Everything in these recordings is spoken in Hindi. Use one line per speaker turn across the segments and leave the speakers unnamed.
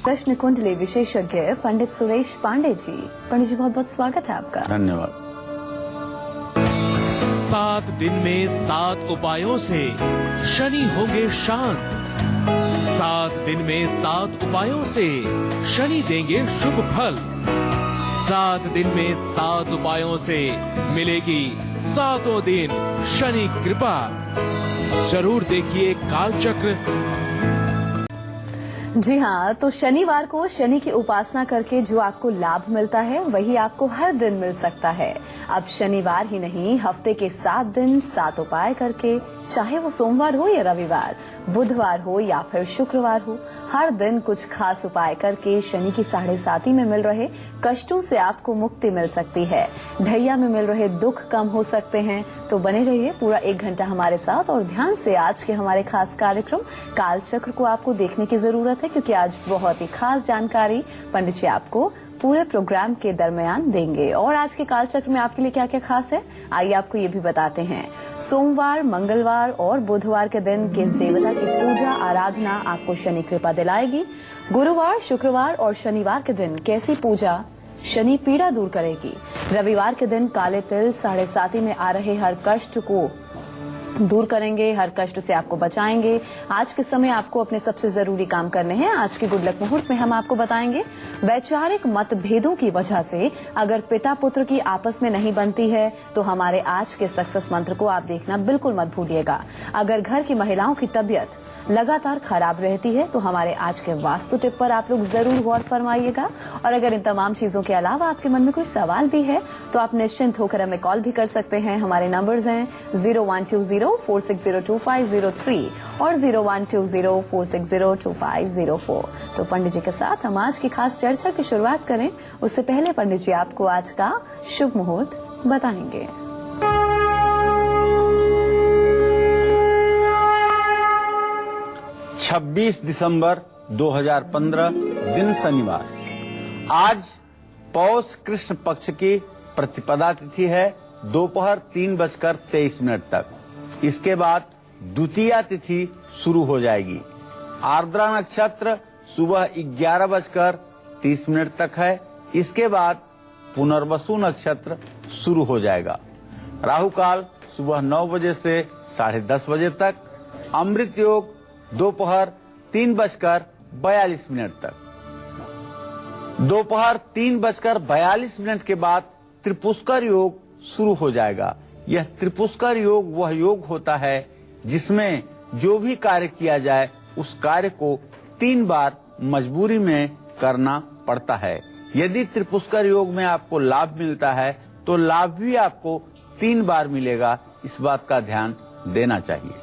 प्रश्न कुंडली विशेषज्ञ पंडित सुरेश पांडे जी। पंडित जी बहुत बहुत स्वागत है आपका।
धन्यवाद।
7 दिन में 7 उपायों से शनि होंगे शांत। 7 दिन में 7 उपायों से शनि देंगे शुभ फल। 7 दिन में 7 उपायों से मिलेगी 7 दिन शनि कृपा। जरूर देखिए कालचक्र।
जी हाँ, तो शनिवार को शनि की उपासना करके जो आपको लाभ मिलता है वही आपको हर दिन मिल सकता है। अब शनिवार ही नहीं, हफ्ते के 7 दिन 7 उपाय करके, चाहे वो सोमवार हो या रविवार, बुधवार हो या फिर शुक्रवार हो, हर दिन कुछ खास उपाय करके शनि की 7.5 में मिल रहे कष्टों से आपको मुक्ति मिल सकती है। ढैया में मिल रहे दुख कम हो सकते हैं। तो बने रहिए पूरा 1 घंटा हमारे साथ और ध्यान से आज के हमारे खास कार्यक्रम कालचक्र को आपको देखने की जरूरत है, क्योंकि आज बहुत ही खास जानकारी पंडित जी आपको पूरे प्रोग्राम के दरमियान देंगे। और आज के कालचक्र में आपके लिए क्या क्या खास है, आइए आपको ये भी बताते हैं। सोमवार, मंगलवार और बुधवार के दिन किस देवता की पूजा आराधना आपको शनि कृपा दिलाएगी। गुरुवार, शुक्रवार और शनिवार के दिन कैसी पूजा शनि पीड़ा दूर करेगी। रविवार के दिन काले तिल 7.5 में आ रहे हर कष्ट को दूर करेंगे, हर कष्ट से आपको बचाएंगे। आज के समय आपको अपने सबसे जरूरी काम करने हैं। आज के गुड लक मुहूर्त में हम आपको बताएंगे वैचारिक मतभेदों की वजह से अगर पिता पुत्र की आपस में नहीं बनती है तो हमारे आज के सक्सेस मंत्र को आप देखना बिल्कुल मत भूलिएगा। अगर घर की महिलाओं की तबीयत लगातार खराब रहती है तो हमारे आज के वास्तु टिप पर आप लोग जरूर गौर फरमाइएगा। और अगर इन तमाम चीजों के अलावा आपके मन में कोई सवाल भी है तो आप निश्चिंत होकर हमें कॉल भी कर सकते हैं। हमारे नंबर्स हैं 0120-460-2503 और 0120-460-2504। तो पंडित जी के साथ हम आज की खास चर्चा की शुरुआत करें उससे पहले पंडित जी आपको आज का शुभ मुहूर्त बताएंगे।
26 दिसंबर 2015 दिन शनिवार। आज पौष कृष्ण पक्ष की प्रतिपदा तिथि है दोपहर 3:23 तक। इसके बाद द्वितीया तिथि शुरू हो जाएगी। आर्द्रा नक्षत्र सुबह 11:30 तक है। इसके बाद पुनर्वसु नक्षत्र शुरू हो जाएगा। राहु काल सुबह 9 बजे से 10:30 तक। अमृत योग दोपहर 3:42 तक। दोपहर 3:42 के बाद त्रिपुष्कर योग शुरू हो जाएगा। यह त्रिपुष्कर योग वह योग होता है जिसमें जो भी कार्य किया जाए उस कार्य को 3 बार मजबूरी में करना पड़ता है। यदि त्रिपुष्कर योग में आपको लाभ मिलता है तो लाभ भी आपको 3 बार मिलेगा। इस बात का ध्यान देना चाहिए।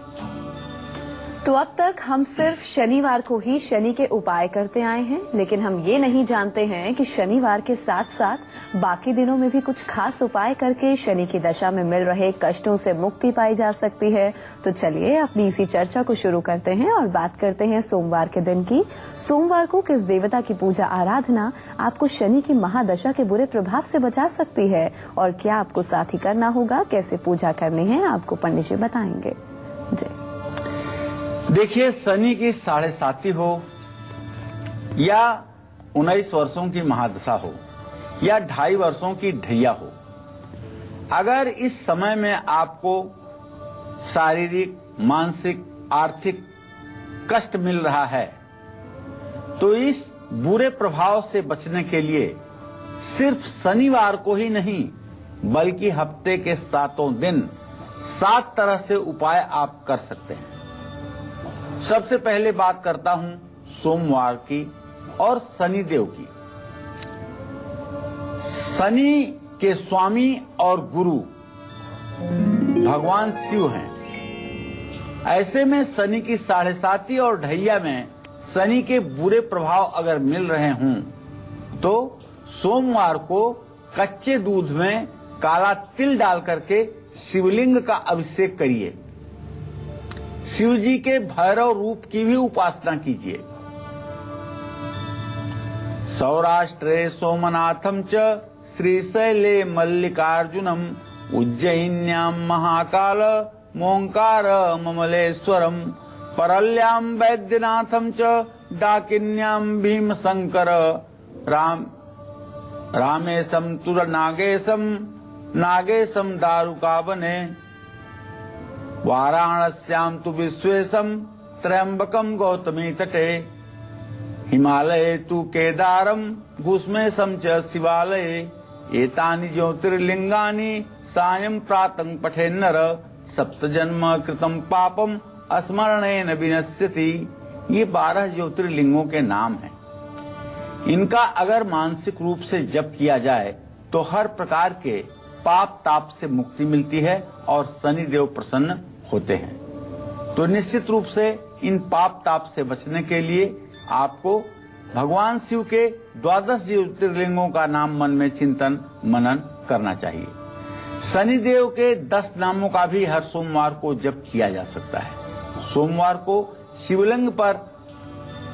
तो अब तक हम सिर्फ शनिवार को ही शनि के उपाय करते आए हैं, लेकिन हम ये नहीं जानते हैं कि शनिवार के साथ साथ बाकी दिनों में भी कुछ खास उपाय करके शनि की दशा में मिल रहे कष्टों से मुक्ति पाई जा सकती है। तो चलिए अपनी इसी चर्चा को शुरू करते हैं और बात करते हैं सोमवार के दिन की। सोमवार को किस देवता की पूजा आराधना आपको शनि की महादशा के बुरे प्रभाव से बचा सकती है और क्या आपको साथ ही करना होगा, कैसे पूजा करनी है, आपको पंडित जी बताएंगे। जी
देखिए, शनि की 7.5 हो या 19 वर्षों की महादशा हो या 2.5 वर्षों की ढैया हो, अगर इस समय में आपको शारीरिक, मानसिक, आर्थिक कष्ट मिल रहा है तो इस बुरे प्रभाव से बचने के लिए सिर्फ शनिवार को ही नहीं बल्कि हफ्ते के 7 दिन 7 तरह से उपाय आप कर सकते हैं। सबसे पहले बात करता हूं सोमवार की और शनिदेव की। शनि के स्वामी और गुरु भगवान शिव हैं। ऐसे में शनि की 7.5 और ढैया में शनि के बुरे प्रभाव अगर मिल रहे हों तो सोमवार को कच्चे दूध में काला तिल डाल करके शिवलिंग का अभिषेक करिए। शिव जी के भैरव रूप की भी उपासना कीजिए। सौराष्ट्रे सोमनाथम च श्रीशैले मल्लिकार्जुनम उज्जयिन्यां महाकाल मोंकार ममलेश्वरम परल्यां वैद्यनाथम च डाकिन्याम भीम शंकर रामेशम तुर नागेशम दारुकावने वाराणस्याम तु विश्वेशम त्र्यंबकम गौतमी तटे हिमालये तु केदारम घुष्मेशम च शिवालये एतानि ज्योतिर्लिंगानि सायं प्रातः पठेन्नर सप्त जन्म कृतम पापम स्मरणेन विनश्यति। ये 12 ज्योतिर्लिंगों के नाम हैं। इनका अगर मानसिक रूप से जप किया जाए तो हर प्रकार के पाप ताप से मुक्ति मिलती है और शनि देव प्रसन्न होते हैं। तो निश्चित रूप से इन पाप ताप से बचने के लिए आपको भगवान शिव के 12 ज्योतिर्लिंगों का नाम मन में चिंतन मनन करना चाहिए। शनि देव के 10 नामों का भी हर सोमवार को जप किया जा सकता है। सोमवार को शिवलिंग पर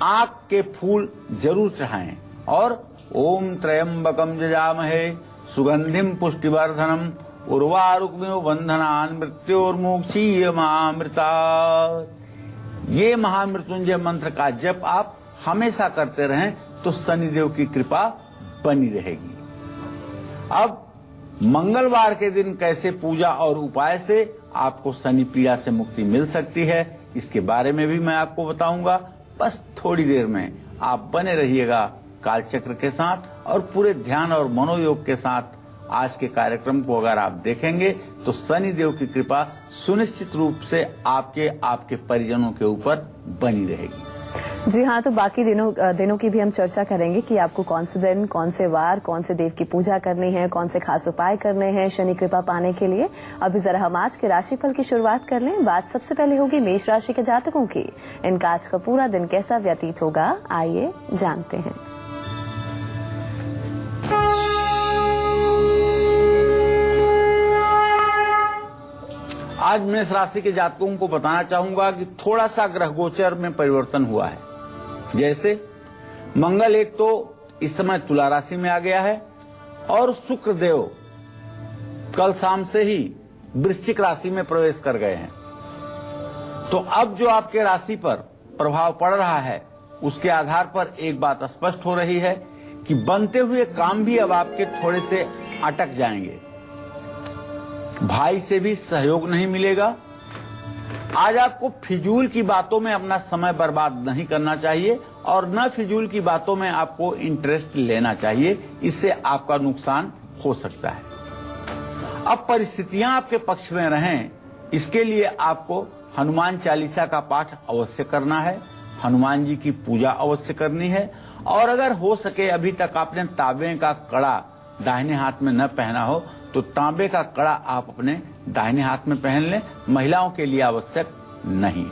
आक के फूल जरूर चढ़ाएं और ओम त्र्यंबकम जजामहे सुगंधिम पुष्टिवर्धनम उर्वारुकमिव बंधनान मृत्योर्मुक्षीयमामृता। ये महामृत्युंजय मंत्र का जप आप हमेशा करते रहें तो शनिदेव की कृपा बनी रहेगी। अब मंगलवार के दिन कैसे पूजा और उपाय से आपको शनि पीड़ा से मुक्ति मिल सकती है, इसके बारे में भी मैं आपको बताऊंगा। बस थोड़ी देर में आप बने रहिएगा कालचक्र के साथ और पूरे ध्यान और मनोयोग के साथ। आज के कार्यक्रम को अगर आप देखेंगे तो शनि देव की कृपा सुनिश्चित रूप से आपके परिजनों के ऊपर बनी रहेगी।
जी हाँ, तो बाकी दिनों की भी हम चर्चा करेंगे कि आपको कौन से दिन, कौन से वार, कौन से देव की पूजा करनी है, कौन से खास उपाय करने हैं शनि कृपा पाने के लिए। अभी जरा हम आज के राशिफल की शुरुआत कर लें। बात सबसे पहले होगी मेष राशि के जातकों की। इनका आज का पूरा दिन कैसा व्यतीत होगा, आइए जानते हैं।
आज मेष राशि के जातकों को बताना चाहूंगा कि थोड़ा सा ग्रह गोचर में परिवर्तन हुआ है। जैसे मंगल एक तो इस समय तुला राशि में आ गया है और शुक्र देव कल शाम से ही वृश्चिक राशि में प्रवेश कर गए हैं। तो अब जो आपके राशि पर प्रभाव पड़ रहा है उसके आधार पर एक बात स्पष्ट हो रही है कि बनते हुए काम भी अब आपके थोड़े से अटक जाएंगे। भाई से भी सहयोग नहीं मिलेगा। आज आपको फिजूल की बातों में अपना समय बर्बाद नहीं करना चाहिए और न फिजूल की बातों में आपको इंटरेस्ट लेना चाहिए, इससे आपका नुकसान हो सकता है। अब परिस्थितियां आपके पक्ष में रहें, इसके लिए आपको हनुमान चालीसा का पाठ अवश्य करना है, हनुमान जी की पूजा अवश्य करनी है और अगर हो सके अभी तक आपने तांबे का कड़ा दाहिने हाथ में न पहना हो तो तांबे का कड़ा आप अपने दाहिने हाथ में पहन लें। महिलाओं के लिए आवश्यक नहीं है।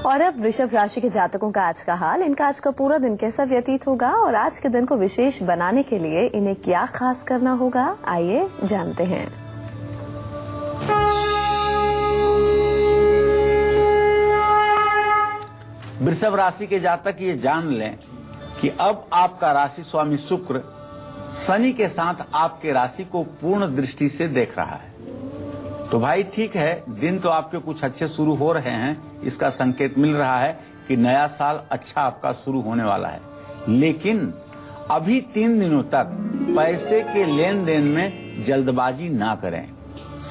और अब वृषभ राशि के जातकों का आज का हाल। इनका आज का पूरा दिन कैसा व्यतीत होगा और आज के दिन को विशेष बनाने के लिए इन्हें क्या खास करना होगा, आइए जानते हैं।
वृषभ राशि के जातक ये जान लें कि अब आपका राशि स्वामी शुक्र शनि के साथ आपके राशि को पूर्ण दृष्टि से देख रहा है। तो भाई ठीक है, दिन तो आपके कुछ अच्छे शुरू हो रहे हैं, इसका संकेत मिल रहा है कि नया साल अच्छा आपका शुरू होने वाला है। लेकिन अभी 3 दिनों तक पैसे के लेन देन में जल्दबाजी ना करें,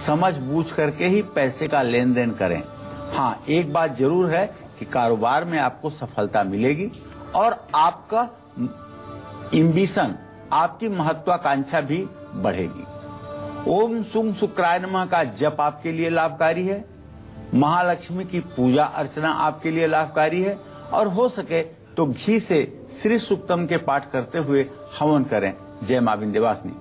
समझ बूझ करके ही पैसे का लेन देन करें। हाँ, एक बात जरूर है कि कारोबार में आपको सफलता मिलेगी और आपका एम्बिशन, आपकी महत्वाकांक्षा भी बढ़ेगी। ओम सुंग शुक्राय नमः का जप आपके लिए लाभकारी है। महालक्ष्मी की पूजा अर्चना आपके लिए लाभकारी है और हो सके तो घी से श्री सूक्तम के पाठ करते हुए हवन करें। जय मां विंध्यवासिनी।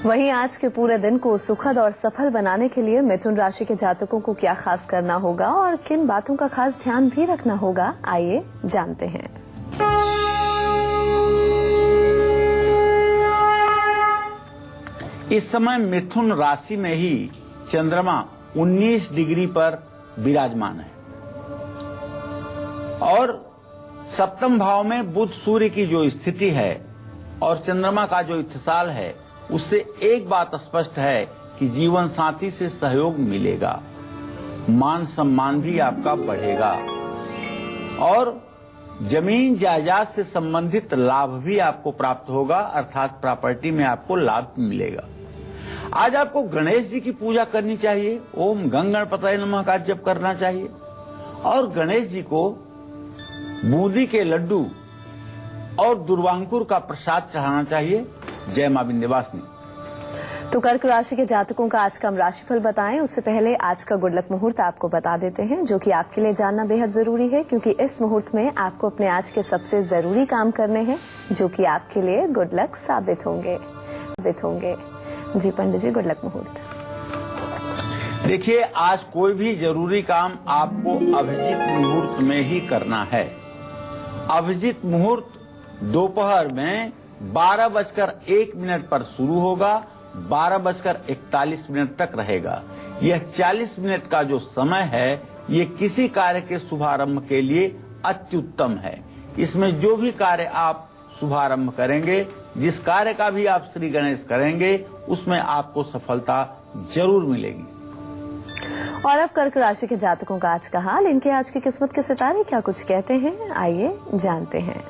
वहीं आज के पूरे दिन को सुखद और सफल बनाने के लिए मिथुन राशि के जातकों को क्या खास करना होगा और किन बातों का खास ध्यान भी रखना होगा, आइए जानते हैं।
इस समय मिथुन राशि में ही चंद्रमा 19 डिग्री पर विराजमान है और सप्तम भाव में बुध सूर्य की जो स्थिति है और चंद्रमा का जो इत्तिसाल है, उससे एक बात स्पष्ट है कि जीवन साथी से सहयोग मिलेगा, मान सम्मान भी आपका बढ़ेगा और जमीन जायदाद से संबंधित लाभ भी आपको प्राप्त होगा, अर्थात प्रॉपर्टी में आपको लाभ मिलेगा। आज आपको गणेश जी की पूजा करनी चाहिए। ओम गंग गणपतये नमः का जप करना चाहिए और गणेश जी को बूंदी के लड्डू और दुर्वांकुर का प्रसाद चढ़ाना चाहिए। जय मां विंध्यवासिनी।
तो कर्क राशि के जातकों का आज का हम राशिफल बताएं, उससे पहले आज का गुड लक मुहूर्त आपको बता देते हैं, जो कि आपके लिए जानना बेहद जरूरी है, क्योंकि इस मुहूर्त में आपको अपने आज के सबसे जरूरी काम करने हैं, जो कि आपके लिए गुड लक साबित होंगे। जी पंडित जी, गुड लक मुहूर्त।
देखिए, आज कोई भी जरूरी काम आपको अभिजीत मुहूर्त में ही करना है। अभिजीत मुहूर्त दोपहर में 12:01 पर शुरू होगा, 12:41 तक रहेगा। यह 40 मिनट का जो समय है, ये किसी कार्य के शुभारंभ के लिए अत्युत्तम है। इसमें जो भी कार्य आप शुभारंभ करेंगे, जिस कार्य का भी आप श्री गणेश करेंगे, उसमें आपको सफलता जरूर मिलेगी।
और अब कर्क राशि के जातकों का आज का हाल, इनके आज की किस्मत के सितारे क्या कुछ कहते हैं, आइए जानते हैं।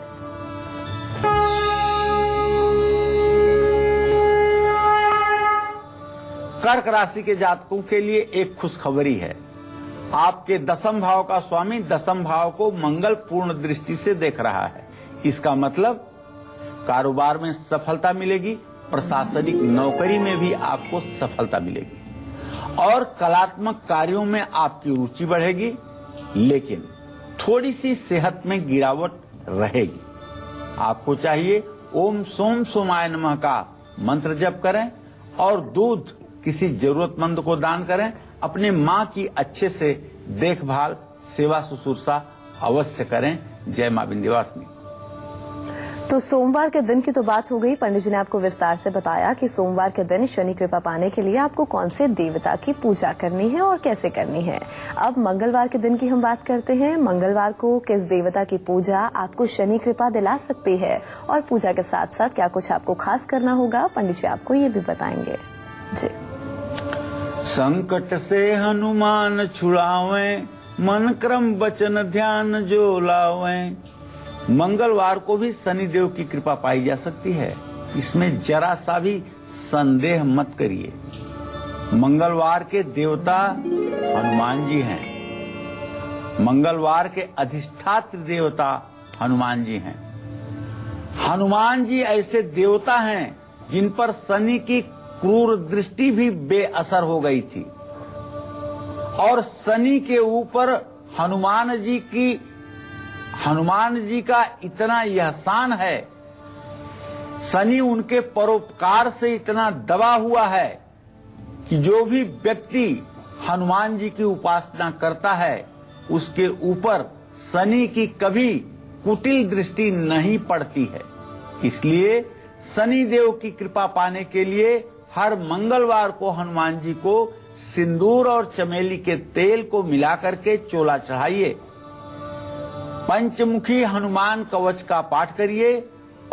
कर्क राशि के जातकों के लिए एक खुशखबरी है। आपके दसम भाव का स्वामी दसम भाव को मंगल पूर्ण दृष्टि से देख रहा है। इसका मतलब कारोबार में सफलता मिलेगी, प्रशासनिक नौकरी में भी आपको सफलता मिलेगी और कलात्मक कार्यों में आपकी रुचि बढ़ेगी, लेकिन थोड़ी सी सेहत में गिरावट रहेगी। आपको चाहिए ओम सोम सोमाय नमः का मंत्र जप करें और दूध किसी जरूरतमंद को दान करें। अपने माँ की अच्छे से देखभाल, सेवा शुश्रूषा अवश्य करें। जय मां विंध्यवासिनी।
तो सोमवार के दिन की तो बात हो गई। पंडित जी ने आपको विस्तार से बताया कि सोमवार के दिन शनि कृपा पाने के लिए आपको कौन से देवता की पूजा करनी है और कैसे करनी है। अब मंगलवार के दिन की हम बात करते हैं। मंगलवार को किस देवता की पूजा आपको शनि कृपा दिला सकती है और पूजा के साथ साथ क्या कुछ आपको खास करना होगा, पंडित जी आपको ये भी बताएंगे। जी।
संकट से हनुमान छुड़ावें, मन क्रम वचन ध्यान जो लावें। मंगलवार को भी शनि देव की कृपा पाई जा सकती है, इसमें जरा सा भी संदेह मत करिए। मंगलवार के देवता हनुमान जी हैं। मंगलवार के अधिष्ठात्र देवता हनुमान जी हैं। हनुमान जी ऐसे देवता हैं जिन पर शनि की क्रूर दृष्टि भी बेअसर हो गई थी और शनि के ऊपर हनुमान जी का इतना एहसान है, शनि उनके परोपकार से इतना दबा हुआ है कि जो भी व्यक्ति हनुमान जी की उपासना करता है, उसके ऊपर शनि की कभी कुटिल दृष्टि नहीं पड़ती है। इसलिए शनि देव की कृपा पाने के लिए हर मंगलवार को हनुमान जी को सिंदूर और चमेली के तेल को मिलाकर के चोला चढ़ाइए। पंचमुखी हनुमान कवच का पाठ करिए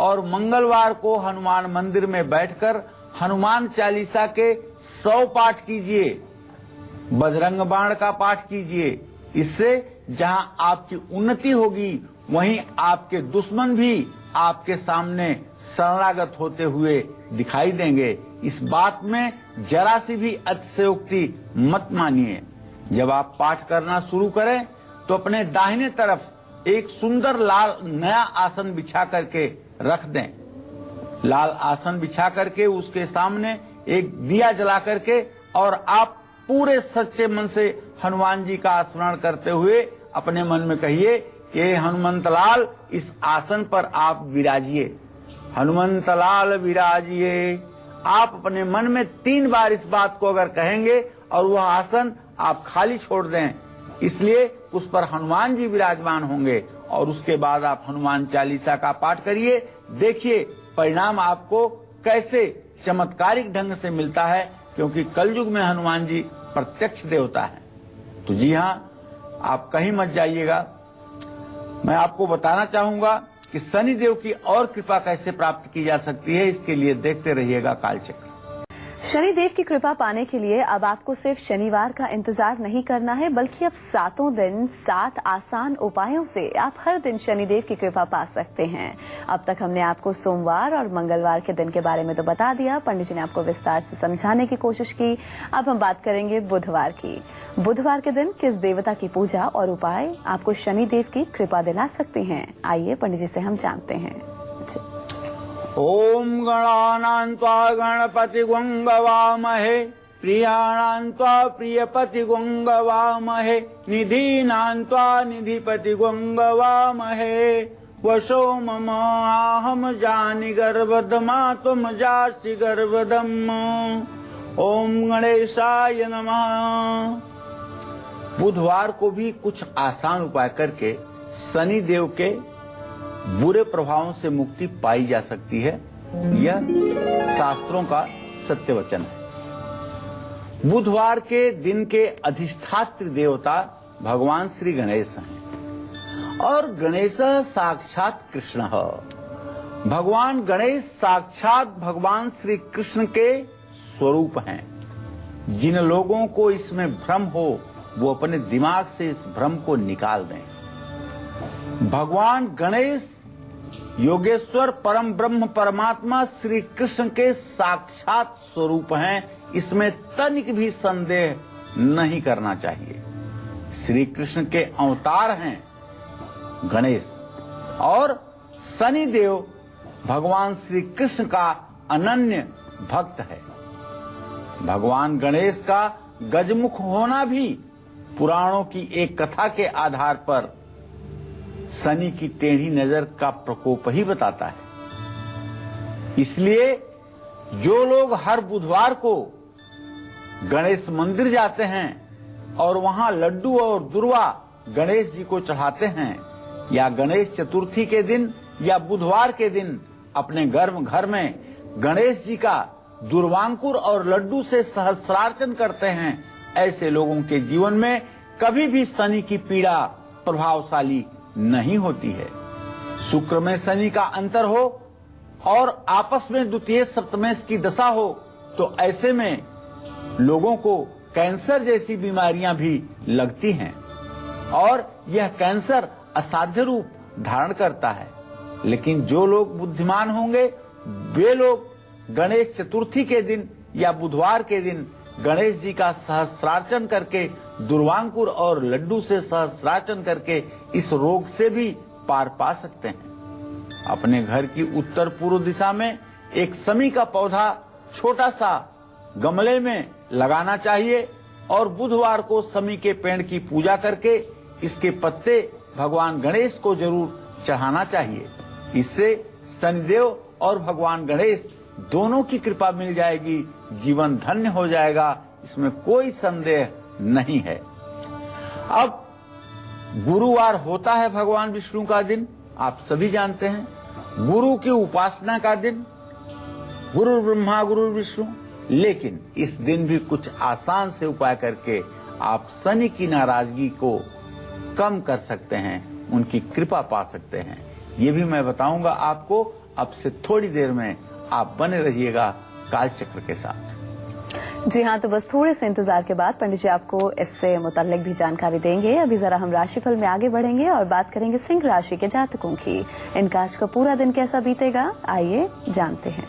और मंगलवार को हनुमान मंदिर में बैठकर हनुमान चालीसा के 100 पाठ कीजिए, बजरंग बाण का पाठ कीजिए। इससे जहां आपकी उन्नति होगी, वहीं आपके दुश्मन भी आपके सामने शरणागत होते हुए दिखाई देंगे। इस बात में जरा सी भी अतिशयोक्ति मत मानिए। जब आप पाठ करना शुरू करें तो अपने दाहिने तरफ एक सुंदर लाल नया आसन बिछा करके रख दें। लाल आसन बिछा करके उसके सामने एक दिया जला करके और आप पूरे सच्चे मन से हनुमान जी का स्मरण करते हुए अपने मन में कहिए कि हनुमंत लाल इस आसन पर आप विराजिए, हनुमंत लाल विराजिए। आप अपने मन में 3 बार इस बात को अगर कहेंगे और वह आसन आप खाली छोड़ दें, इसलिए उस पर हनुमान जी विराजमान होंगे और उसके बाद आप हनुमान चालीसा का पाठ करिए। देखिए परिणाम आपको कैसे चमत्कारिक ढंग से मिलता है, क्योंकि कलयुग में हनुमान जी प्रत्यक्ष देवता है। तो जी हाँ, आप कहीं मत जाइएगा। मैं आपको बताना चाहूंगा कि शनि देव की और कृपा कैसे प्राप्त की जा सकती है, इसके लिए देखते रहिएगा कालचक्र।
शनिदेव की कृपा पाने के लिए अब आपको सिर्फ शनिवार का इंतजार नहीं करना है, बल्कि अब 7 दिन 7 आसान उपायों से आप हर दिन शनिदेव की कृपा पा सकते हैं। अब तक हमने आपको सोमवार और मंगलवार के दिन के बारे में तो बता दिया, पंडित जी ने आपको विस्तार से समझाने की कोशिश की। अब हम बात करेंगे बुधवार की। बुधवार के दिन किस देवता की पूजा और उपाय आपको शनिदेव की कृपा दिला सकते हैं, आइए पंडित जी से हम जानते हैं।
ओम गणानां त्वा गणपति गंगवामहे प्रियाणां त्वा प्रियपति गंगवामहे निधीनां त्वा निधिपति गंगवामहे वशो मम आहम जानि गर्भधमा त्वं जासि गर्भधम्। ओम गणेशाय नमः। बुधवार को भी कुछ आसान उपाय करके शनि देव के बुरे प्रभावों से मुक्ति पाई जा सकती है, यह शास्त्रों का सत्य वचन है। बुधवार के दिन के अधिष्ठात्री देवता भगवान श्री गणेश हैं और गणेश साक्षात कृष्ण है। भगवान गणेश साक्षात भगवान श्री कृष्ण के स्वरूप हैं। जिन लोगों को इसमें भ्रम हो वो अपने दिमाग से इस भ्रम को निकाल दें। भगवान गणेश योगेश्वर परम ब्रह्म परमात्मा श्री कृष्ण के साक्षात स्वरूप हैं, इसमें तनिक भी संदेह नहीं करना चाहिए। श्री कृष्ण के अवतार हैं गणेश और शनि देव भगवान श्री कृष्ण का अनन्य भक्त है। भगवान गणेश का गजमुख होना भी पुराणों की एक कथा के आधार पर शनि की टेढ़ी नजर का प्रकोप ही बताता है। इसलिए जो लोग हर बुधवार को गणेश मंदिर जाते हैं और वहां लड्डू और दुर्वा गणेश जी को चढ़ाते हैं, या गणेश चतुर्थी के दिन या बुधवार के दिन अपने घर में गणेश जी का दुर्वांकुर और लड्डू से सहस्रार्चन करते हैं, ऐसे लोगों के जीवन में कभी भी शनि की पीड़ा प्रभावशाली नहीं होती है। शुक्र में शनि का अंतर हो और आपस में द्वितीय सप्तमेश की दशा हो तो ऐसे में लोगों को कैंसर जैसी बीमारियां भी लगती हैं और यह कैंसर असाध्य रूप धारण करता है। लेकिन जो लोग बुद्धिमान होंगे वे लोग गणेश चतुर्थी के दिन या बुधवार के दिन गणेश जी का सहस्रार्चन करके दुर्वांकुर और लड्डू से सहस्रार्चन करके इस रोग से भी पार पा सकते हैं। अपने घर की उत्तर पूर्व दिशा में एक समी का पौधा छोटा सा गमले में लगाना चाहिए और बुधवार को समी के पेड़ की पूजा करके इसके पत्ते भगवान गणेश को जरूर चढ़ाना चाहिए। इससे शनिदेव और भगवान गणेश दोनों की कृपा मिल जाएगी, जीवन धन्य हो जाएगा, इसमें कोई संदेह नहीं है। अब गुरुवार होता है भगवान विष्णु का दिन, आप सभी जानते हैं, गुरु की उपासना का दिन, गुरु ब्रह्मा गुरु विष्णु। लेकिन इस दिन भी कुछ आसान से उपाय करके आप शनि की नाराजगी को कम कर सकते हैं, उनकी कृपा पा सकते हैं। ये भी मैं बताऊंगा आपको। अब से थोड़ी देर में आप बने रहिएगा कालचक्र के साथ।
जी हाँ, तो बस थोड़े से इंतजार के बाद पंडित जी आपको इससे मुताल्लिक भी जानकारी देंगे। अभी जरा हम राशिफल में आगे बढ़ेंगे और बात करेंगे सिंह राशि के जातकों की। इनका आज का पूरा दिन कैसा बीतेगा, आइए जानते हैं।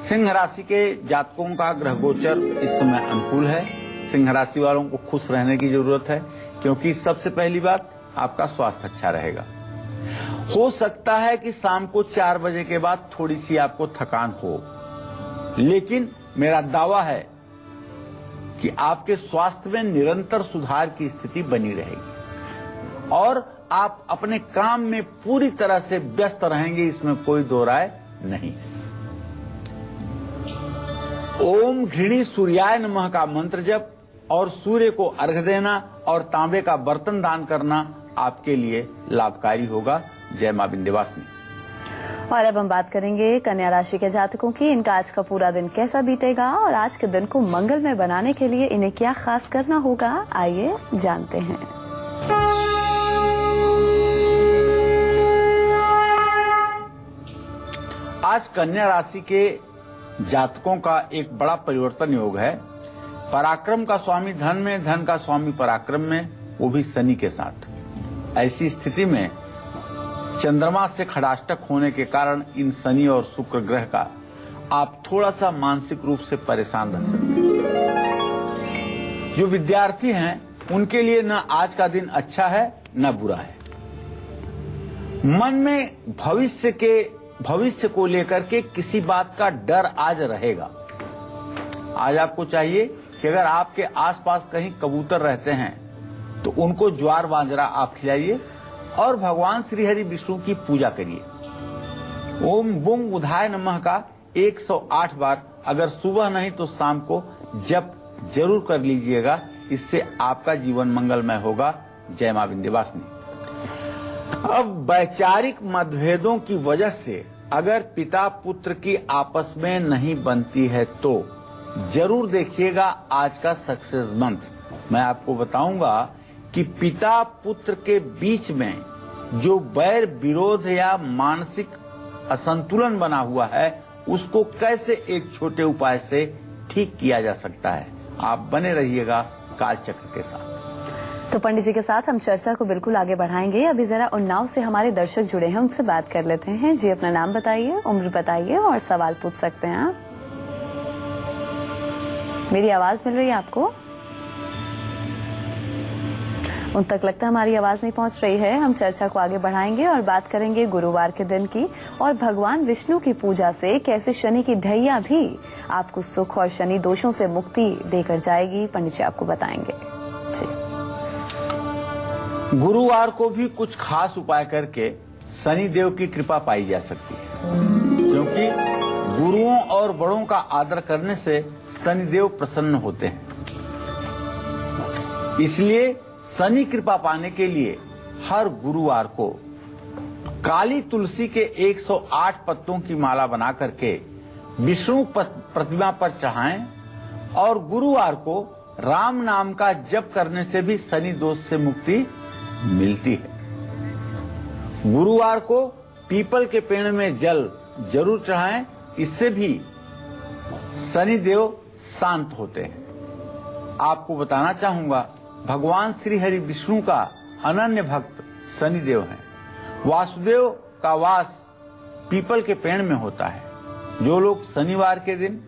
सिंह राशि के जातकों का ग्रह गोचर इस समय अनुकूल है। सिंह राशि वालों को खुश रहने की जरूरत है, क्योंकि सबसे पहली बात आपका स्वास्थ्य अच्छा रहेगा। हो सकता है कि शाम को 4 बजे के बाद थोड़ी सी आपको थकान हो, लेकिन मेरा दावा है कि आपके स्वास्थ्य में निरंतर सुधार की स्थिति बनी रहेगी और आप अपने काम में पूरी तरह से व्यस्त रहेंगे, इसमें कोई दो राय नहीं। ओम घृणी सूर्याय नमः का मंत्र जप और सूर्य को अर्घ्य देना और तांबे का बर्तन दान करना आपके लिए लाभकारी होगा। जय मां विंध्यवासिनी।
और अब हम बात करेंगे कन्या राशि के जातकों की। इनका आज का पूरा दिन कैसा बीतेगा और आज के दिन को मंगलमय बनाने के लिए इन्हें क्या खास करना होगा, आइए जानते हैं।
आज कन्या राशि के जातकों का एक बड़ा परिवर्तन योग है। पराक्रम का स्वामी धन में, धन का स्वामी पराक्रम में, वो भी शनि के साथ। ऐसी स्थिति में चंद्रमा से खड़ाष्टक होने के कारण इन शनि और शुक्र ग्रह का आप थोड़ा सा मानसिक रूप से परेशान रह सकते हैं। जो विद्यार्थी हैं उनके लिए न आज का दिन अच्छा है न बुरा है। मन में भविष्य को लेकर के किसी बात का डर आज रहेगा। आज आपको चाहिए कि अगर आपके आसपास कहीं कबूतर रहते हैं तो उनको ज्वार बाजरा आप खिलाइए और भगवान श्री हरि विष्णु की पूजा करिए। ओम बुंग बुधाय नमः का 108 बार अगर सुबह नहीं तो शाम को जप जरूर कर लीजिएगा। इससे आपका जीवन मंगलमय होगा। जय मां विंध्यवासिनी। अब वैचारिक मतभेदों की वजह से अगर पिता पुत्र की आपस में नहीं बनती है तो जरूर देखिएगा आज का सक्सेस मंत्र। मैं आपको बताऊंगा कि पिता पुत्र के बीच में जो बैर विरोध या मानसिक असंतुलन बना हुआ है उसको कैसे एक छोटे उपाय से ठीक किया जा सकता है। आप बने रहिएगा कालचक्र के साथ।
तो पंडित जी के साथ हम चर्चा को बिल्कुल आगे बढ़ाएंगे। अभी जरा उन्नाव से हमारे दर्शक जुड़े हैं, उनसे बात कर लेते हैं। जी अपना नाम बताइए, उम्र बताइए और सवाल पूछ सकते हैं आप। मेरी आवाज मिल रही है आपको? उन तक लगता है हमारी आवाज नहीं पहुंच रही है। हम चर्चा को आगे बढ़ाएंगे और बात करेंगे गुरुवार के दिन की और भगवान विष्णु की पूजा से कैसे शनि की ढैया भी आपको सुख और शनि दोषों से मुक्ति देकर जाएगी। पंडित जी आपको बताएंगे। जी
गुरुवार को भी कुछ खास उपाय करके शनि देव की कृपा पाई जा सकती है, क्योंकि गुरुओं और बड़ों का आदर करने से शनि देव प्रसन्न होते हैं। इसलिए शनि कृपा पाने के लिए हर गुरुवार को काली तुलसी के 108 पत्तों की माला बना करके विष्णु प्रतिमा पर चढ़ाएं और गुरुवार को राम नाम का जप करने से भी शनि दोष से मुक्ति मिलती है। गुरुवार को पीपल के पेड़ में जल जरूर चढ़ाएं, इससे भी शनि देव शांत होते हैं। आपको बताना चाहूंगा भगवान श्री हरि विष्णु का अनन्य भक्त शनि देव हैं। वासुदेव का वास पीपल के पेड़ में होता है। जो लोग शनिवार के दिन,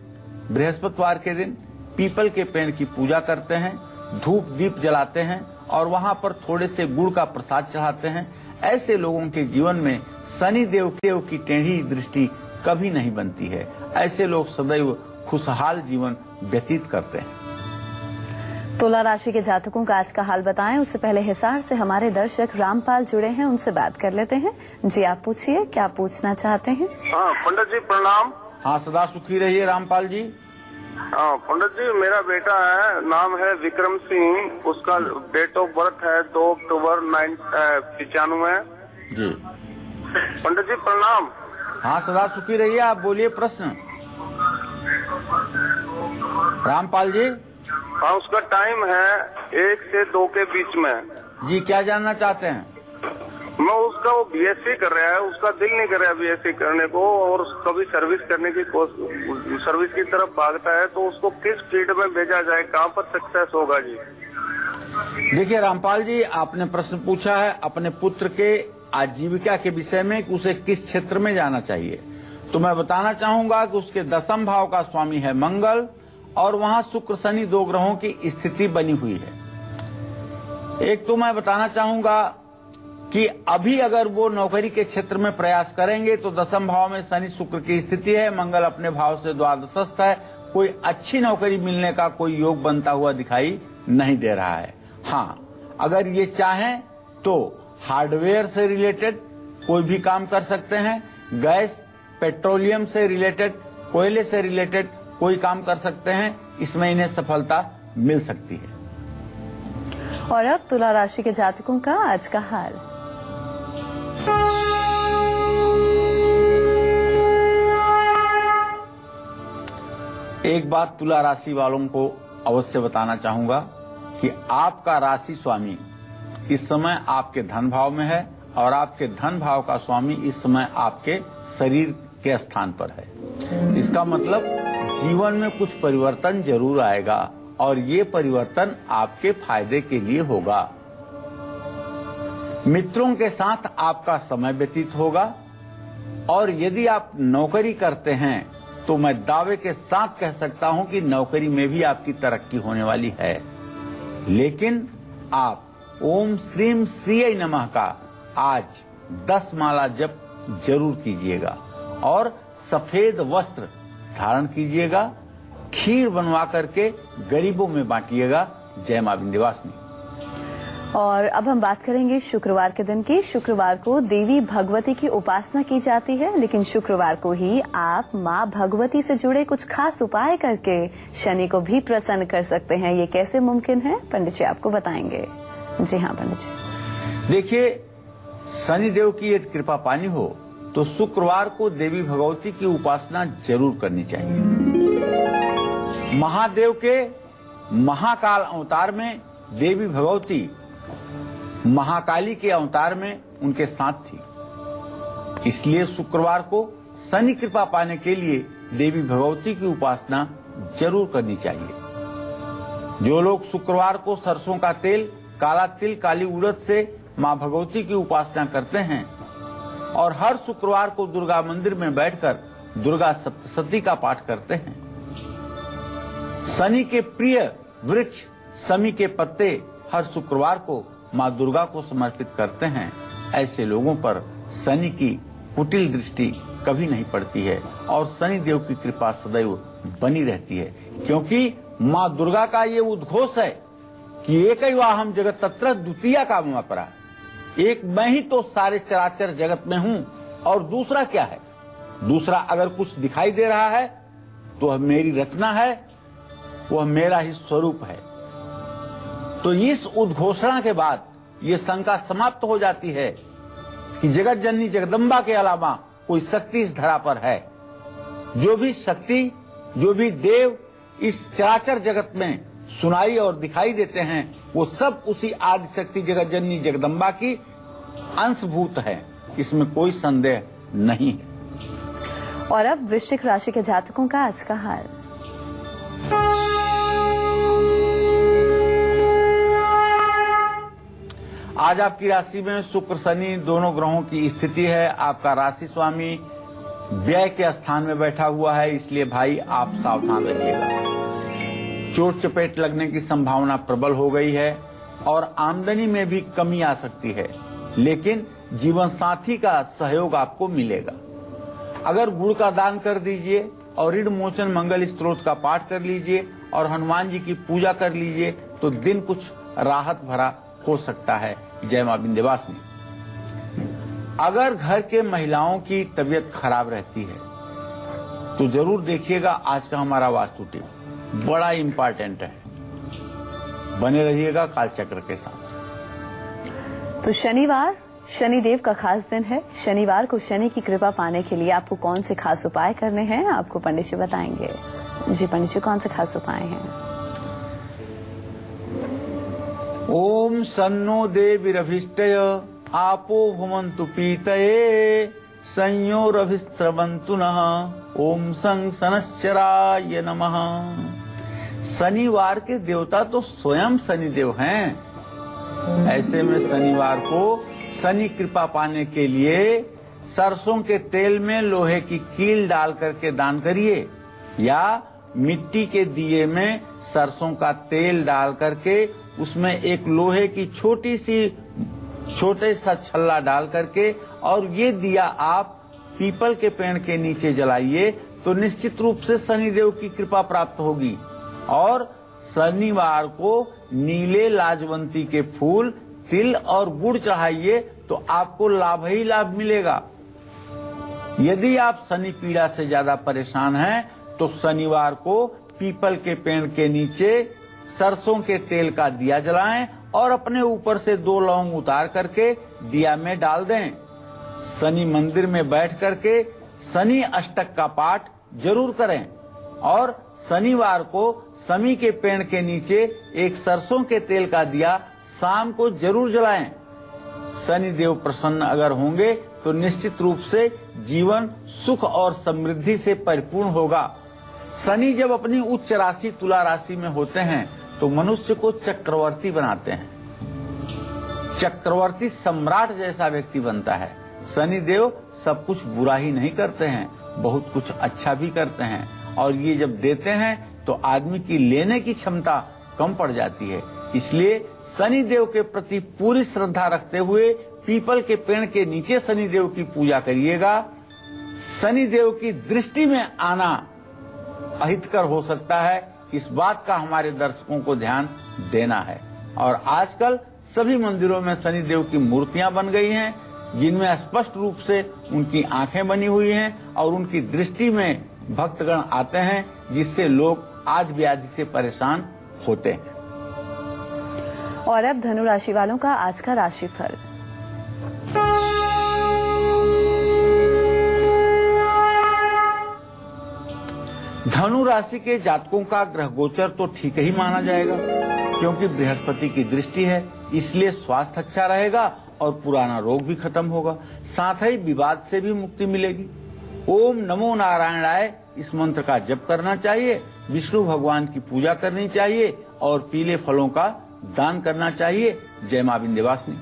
बृहस्पतिवार के दिन पीपल के पेड़ की पूजा करते हैं, धूप दीप जलाते हैं और वहां पर थोड़े से गुड़ का प्रसाद चढ़ाते हैं, ऐसे लोगों के जीवन में शनि देव की टेढ़ी दृष्टि कभी नहीं बनती है। ऐसे लोग सदैव खुशहाल जीवन व्यतीत करते हैं।
तुला राशि के जातकों का आज का हाल बताएं। उससे पहले हिसार से हमारे दर्शक रामपाल जुड़े हैं, उनसे बात कर लेते हैं। जी आप पूछिए, क्या पूछना चाहते हैं?
हाँ पंडित जी प्रणाम।
हाँ सदा सुखी रहिए रामपाल जी।
हाँ पंडित जी, मेरा बेटा है, नाम है विक्रम सिंह, उसका डेट ऑफ बर्थ है 2 अक्टूबर 1995।
जी
पंडित जी प्रणाम।
हाँ सदा सुखी रहिए। आप बोलिए प्रश्न। रामपाल जी।
हाँ उसका टाइम है 1 से 2 के बीच में।
जी क्या जानना चाहते हैं?
मैं उसका वो बीएससी कर रहा है, उसका दिल नहीं कर रहा है बीएससी करने को और कभी सर्विस करने की सर्विस की तरफ भागता है, तो उसको किस फील्ड में भेजा जाए, कहाँ पर सक्सेस होगा जी?
देखिए रामपाल जी, आपने प्रश्न पूछा है अपने पुत्र के आजीविका के विषय में कि उसे किस क्षेत्र में जाना चाहिए। तो मैं बताना चाहूंगा कि उसके 10वें भाव का स्वामी है मंगल और वहां शुक्र शनि 2 ग्रहों की स्थिति बनी हुई है। एक तो मैं बताना चाहूंगा कि अभी अगर वो नौकरी के क्षेत्र में प्रयास करेंगे तो 10वें भाव में शनि शुक्र की स्थिति है, मंगल अपने भाव से द्वादशस्थ है, कोई अच्छी नौकरी मिलने का कोई योग बनता हुआ दिखाई नहीं दे रहा है। हाँ अगर ये चाहें तो हार्डवेयर से रिलेटेड कोई भी काम कर सकते हैं, गैस पेट्रोलियम से रिलेटेड, कोयले से रिलेटेड कोई काम कर सकते हैं, इसमें इन्हें सफलता मिल सकती है।
और अब तुला राशि के जातकों का आज का हाल।
एक बात तुला राशि वालों को अवश्य बताना चाहूंगा कि आपका राशि स्वामी इस समय आपके धन भाव में है और आपके धन भाव का स्वामी इस समय आपके शरीर के स्थान पर है। इसका मतलब जीवन में कुछ परिवर्तन जरूर आएगा और ये परिवर्तन आपके फायदे के लिए होगा। मित्रों के साथ आपका समय व्यतीत होगा और यदि आप नौकरी करते हैं तो मैं दावे के साथ कह सकता हूं कि नौकरी में भी आपकी तरक्की होने वाली है। लेकिन आप ओम श्रीम श्रीय नमः का आज 10 माला जप जरूर कीजिएगा और सफेद वस्त्र धारण कीजिएगा। खीर बनवा करके गरीबों में बांटिएगा। जय मां विंध्यवासिनी।
और अब हम बात करेंगे शुक्रवार के दिन की। शुक्रवार को देवी भगवती की उपासना की जाती है, लेकिन शुक्रवार को ही आप मां भगवती से जुड़े कुछ खास उपाय करके शनि को भी प्रसन्न कर सकते हैं। ये कैसे मुमकिन है, पंडित जी आपको बताएंगे। जी हाँ पंडित जी।
देखिए, शनिदेव की यदि कृपा पानी हो तो शुक्रवार को देवी भगवती की उपासना जरूर करनी चाहिए। महादेव के महाकाल अवतार में देवी भगवती महाकाली के अवतार में उनके साथ थी, इसलिए शुक्रवार को शनि कृपा पाने के लिए देवी भगवती की उपासना जरूर करनी चाहिए। जो लोग शुक्रवार को सरसों का तेल, काला तिल, काली उड़द से मां भगवती की उपासना करते हैं और हर शुक्रवार को दुर्गा मंदिर में बैठकर दुर्गा सप्तशती का पाठ करते हैं, शनि के प्रिय वृक्ष शमी के पत्ते हर शुक्रवार को मां दुर्गा को समर्पित करते हैं, ऐसे लोगों पर शनि की कुटिल दृष्टि कभी नहीं पड़ती है और शनि देव की कृपा सदैव बनी रहती है। क्योंकि मां दुर्गा का ये उद्घोष है कि एक ही वाहम जगत तत्र द्वितीय का मपरा, एक मैं ही तो सारे चराचर जगत में हूं और दूसरा क्या है। दूसरा अगर कुछ दिखाई दे रहा है तो वह मेरी रचना है, वह मेरा ही स्वरूप है। तो इस उद्घोषणा के बाद ये शंका समाप्त हो जाती है कि जगत जननी जगदम्बा के अलावा कोई शक्ति इस धरा पर है। जो भी शक्ति, जो भी देव इस चराचर जगत में सुनाई और दिखाई देते हैं, वो सब उसी आदि शक्ति जगत जननी जगदम्बा की अंशभूत है, इसमें कोई संदेह नहीं है।
और अब वृश्चिक राशि के जातकों का आज का हाल।
आज आपकी राशि में शुक्र शनि दोनों ग्रहों की स्थिति है। आपका राशि स्वामी व्यय के स्थान में बैठा हुआ है, इसलिए भाई आप सावधान रहिएगा। चोट चपेट लगने की संभावना प्रबल हो गई है और आमदनी में भी कमी आ सकती है, लेकिन जीवन साथी का सहयोग आपको मिलेगा। अगर गुड़ का दान कर दीजिए और ऋण मोचन मंगल स्त्रोत का पाठ कर लीजिए और हनुमान जी की पूजा कर लीजिए तो दिन कुछ राहत भरा हो सकता है। जय मां विंध्यवासिनी। अगर घर के महिलाओं की तबीयत खराब रहती है तो जरूर देखिएगा आज का हमारा वास्तु टिप बड़ा इंपॉर्टेंट है। बने रहिएगा कालचक्र के साथ।
तो शनिवार शनिदेव का खास दिन है। शनिवार को शनि की कृपा पाने के लिए आपको कौन से खास उपाय करने हैं, आपको पंडित जी बताएंगे। जी पंडित जी, कौन से खास उपाय हैं?
ओम सन्नो देवीरभिष्टय आपो भुवन्तु पीतये संयोरभिस्रवन्तु नः। ओम सं शनश्चराय नमः। शनिवार के देवता तो स्वयं शनिदेव हैं। ऐसे में शनिवार को शनि कृपा पाने के लिए सरसों के तेल में लोहे की कील डाल करके दान करिए या मिट्टी के दिए में सरसों का तेल डाल करके उसमें एक लोहे की छोटे सा छल्ला डाल करके और ये दिया आप पीपल के पेड़ के नीचे जलाइए तो निश्चित रूप से शनिदेव की कृपा प्राप्त होगी। और शनिवार को नीले लाजवंती के फूल, तिल और गुड़ चढ़ाइए तो आपको लाभ ही लाभ मिलेगा। यदि आप शनि पीड़ा से ज्यादा परेशान हैं तो शनिवार को पीपल के पेड़ के नीचे सरसों के तेल का दिया जलाएं और अपने ऊपर से 2 लौंग उतार करके दिया में डाल दें। शनि मंदिर में बैठ करके शनि अष्टक का पाठ जरूर करें और शनिवार को शमी के पेड़ के नीचे एक सरसों के तेल का दिया शाम को जरूर जलाएं। शनि देव प्रसन्न अगर होंगे तो निश्चित रूप से जीवन सुख और समृद्धि से परिपूर्ण होगा। शनि जब अपनी उच्च राशि तुला राशि में होते हैं तो मनुष्य को चक्रवर्ती बनाते हैं, चक्रवर्ती सम्राट जैसा व्यक्ति बनता है। शनि देव सब कुछ बुरा ही नहीं करते हैं, बहुत कुछ अच्छा भी करते हैं, और ये जब देते हैं तो आदमी की लेने की क्षमता कम पड़ जाती है। इसलिए शनि देव के प्रति पूरी श्रद्धा रखते हुए पीपल के पेड़ के नीचे शनि देव की पूजा करिएगा। शनि देव की दृष्टि में आना अहितकर हो सकता है, इस बात का हमारे दर्शकों को ध्यान देना है। और आजकल सभी मंदिरों में शनि देव की मूर्तियां बन गई हैं, जिनमें स्पष्ट रूप से उनकी आंखें बनी हुई हैं और उनकी दृष्टि में भक्तगण आते हैं, जिससे लोग आज व्याधि से परेशान होते हैं।
और अब धनु राशि वालों का आज का राशिफल।
धनु राशि के जातकों का ग्रह गोचर तो ठीक ही माना जाएगा, क्योंकि बृहस्पति की दृष्टि है, इसलिए स्वास्थ्य अच्छा रहेगा और पुराना रोग भी खत्म होगा। साथ ही विवाद से भी मुक्ति मिलेगी। ओम नमो नारायणाय इस मंत्र का जप करना चाहिए, विष्णु भगवान की पूजा करनी चाहिए और पीले फलों का दान करना चाहिए। जय मां विंध्यवासिनी।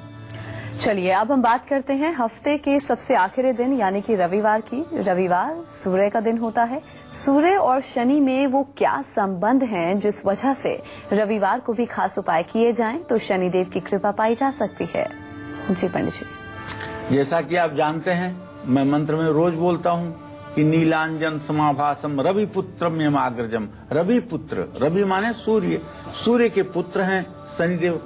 चलिए अब हम बात करते हैं हफ्ते के सबसे आखिरी दिन यानी कि रविवार की। रविवार सूर्य का दिन होता है। सूर्य और शनि में वो क्या संबंध हैं जिस वजह से रविवार को भी खास उपाय किए जाएं तो शनिदेव की कृपा पाई जा सकती है। जी पंडित जी।
जैसा कि आप जानते हैं, मैं मंत्र में रोज बोलता हूँ कि नीलांजन समाभासम रवि पुत्रम यमाग्रजम। रवि पुत्र, रवि माने सूर्य, सूर्य के पुत्र हैं शनिदेव।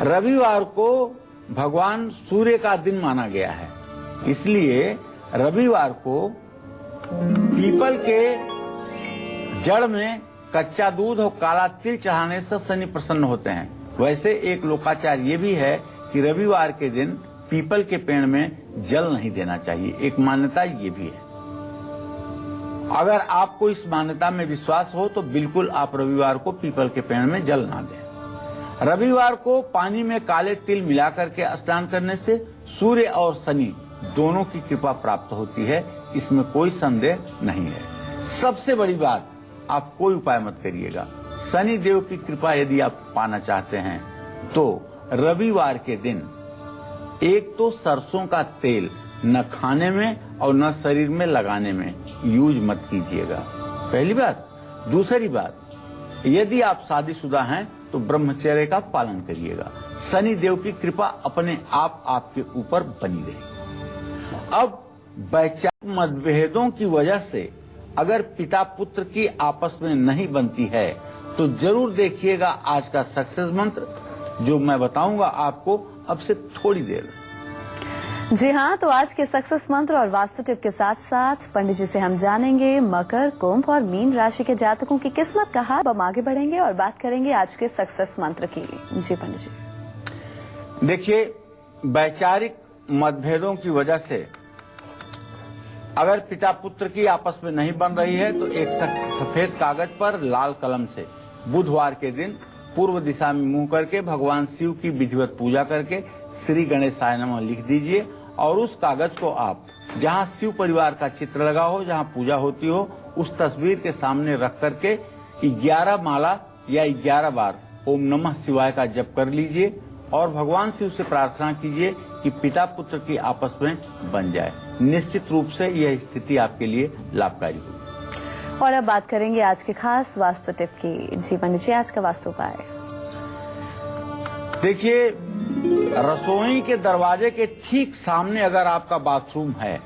रविवार को भगवान सूर्य का दिन माना गया है, इसलिए रविवार को पीपल के जड़ में कच्चा दूध और काला तिल चढ़ाने से शनि प्रसन्न होते हैं। वैसे एक लोकाचार ये भी है कि रविवार के दिन पीपल के पेड़ में जल नहीं देना चाहिए, एक मान्यता ये भी है। अगर आपको इस मान्यता में विश्वास हो तो बिल्कुल आप रविवार को पीपल के पेड़ में जल ना दें। रविवार को पानी में काले तिल मिलाकर के स्नान करने से सूर्य और शनि दोनों की कृपा प्राप्त होती है, इसमें कोई संदेह नहीं है। सबसे बड़ी बात, आप कोई उपाय मत करिएगा। शनि देव की कृपा यदि आप पाना चाहते हैं तो रविवार के दिन एक तो सरसों का तेल न खाने में और न शरीर में लगाने में यूज मत कीजिएगा, पहली बात। दूसरी बात, यदि आप शादीशुदा हैं तो ब्रह्मचर्य का पालन करिएगा। शनि देव की कृपा अपने आप आपके ऊपर बनी रहेगी। अब वैचारिक मतभेदों की वजह से अगर पिता पुत्र की आपस में नहीं बनती है तो जरूर देखिएगा आज का सक्सेस मंत्र, जो मैं बताऊंगा आपको अब से थोड़ी देर।
जी हाँ, तो आज के सक्सेस मंत्र और वास्तु टिप के साथ साथ पंडित जी से हम जानेंगे मकर, कुंभ और मीन राशि के जातकों की किस्मत का हाल। हम आगे बढ़ेंगे और बात करेंगे आज के सक्सेस मंत्र की। जी पंडित जी।
देखिए, वैचारिक मतभेदों की वजह से अगर पिता पुत्र की आपस में नहीं बन रही है तो एक सफेद कागज पर लाल कलम से बुधवार के दिन पूर्व दिशा में मुंह करके भगवान शिव की विधिवत पूजा करके श्री गणेशाय नमः लिख दीजिए और उस कागज को आप जहां शिव परिवार का चित्र लगा हो, जहां पूजा होती हो, उस तस्वीर के सामने रख करके 11 माला या 11 बार ओम नमः शिवाय का जप कर लीजिए और भगवान शिव से प्रार्थना कीजिए कि पिता पुत्र की आपस में बन जाए। निश्चित रूप से यह स्थिति आपके लिए लाभकारी होगी।
और अब बात करेंगे आज के खास वास्तु टिप की। जी पंडित जी, आज का वास्तु उपाय।
देखिए, रसोई के दरवाजे के ठीक सामने अगर आपका बाथरूम है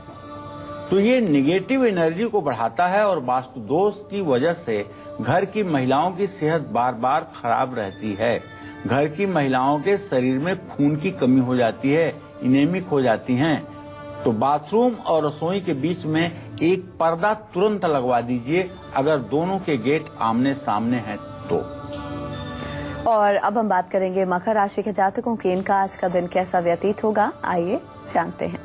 तो ये निगेटिव एनर्जी को बढ़ाता है और वास्तु दोष की वजह से घर की महिलाओं की सेहत बार बार खराब रहती है। घर की महिलाओं के शरीर में खून की कमी हो जाती है, इनेमिक हो जाती हैं। तो बाथरूम और रसोई के बीच में एक पर्दा तुरंत लगवा दीजिए अगर दोनों के गेट आमने सामने हैं तो।
और अब हम बात करेंगे मकर राशि के जातकों की। इनका आज का दिन कैसा व्यतीत होगा, आइए जानते हैं।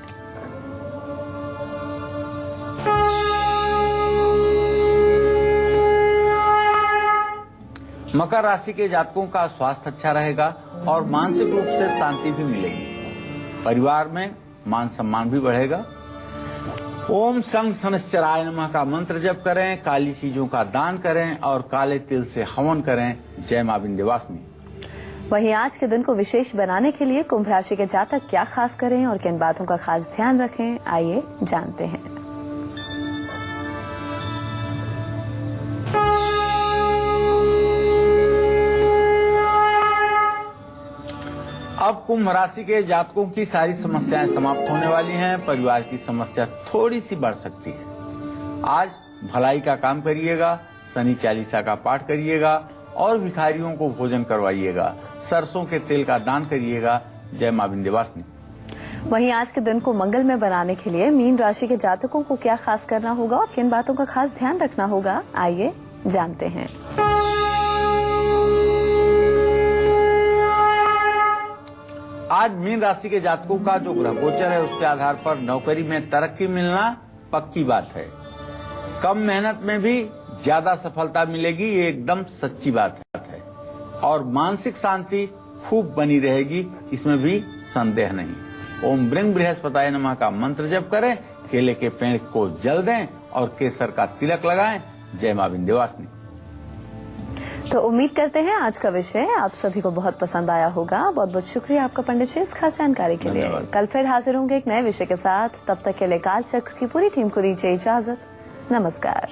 मकर राशि के जातकों का स्वास्थ्य अच्छा रहेगा और मानसिक रूप से शांति भी मिलेगी। परिवार में मान सम्मान भी बढ़ेगा। ओम संग शनिश्चराय नमः का मंत्र जप करें, काली चीजों का दान करें और काले तिल से हवन करें। जय मां विंध्यवासिनी।
वहीं आज के दिन को विशेष बनाने के लिए कुंभ राशि के जातक क्या खास करें और किन बातों का खास ध्यान रखें, आइए जानते हैं।
अब कुंभ राशि के जातकों की सारी समस्याएं समाप्त होने वाली हैं। परिवार की समस्या थोड़ी सी बढ़ सकती है। आज भलाई का काम करिएगा, शनि चालीसा का पाठ करिएगा और भिखारियों को भोजन करवाइएगा। सरसों के तेल का दान करिएगा। जय मां विंध्यवासिनी।
वहीं आज के दिन को मंगलमय बनाने के लिए मीन राशि के जातकों को क्या खास करना होगा और किन बातों का खास ध्यान रखना होगा, आइए जानते हैं।
आज मीन राशि के जातकों का जो ग्रह गोचर है उसके आधार पर नौकरी में तरक्की मिलना पक्की बात है। कम मेहनत में भी ज्यादा सफलता मिलेगी, ये एकदम सच्ची बात है। और मानसिक शांति खूब बनी रहेगी, इसमें भी संदेह नहीं। ओम ब्रिंग बृहस्पताय नमः का मंत्र जप करें, केले के पेड़ को जल दें और केसर का तिलक लगाएं। जय मां विंध्यवासिनी।
तो उम्मीद करते हैं आज का विषय आप सभी को बहुत पसंद आया होगा। बहुत बहुत शुक्रिया आपका पंडित जी इस खास जानकारी के लिए। कल फिर हाजिर होंगे एक नए विषय के साथ। तब तक के लिए काल चक्र की पूरी टीम को दीजिए इजाजत। नमस्कार।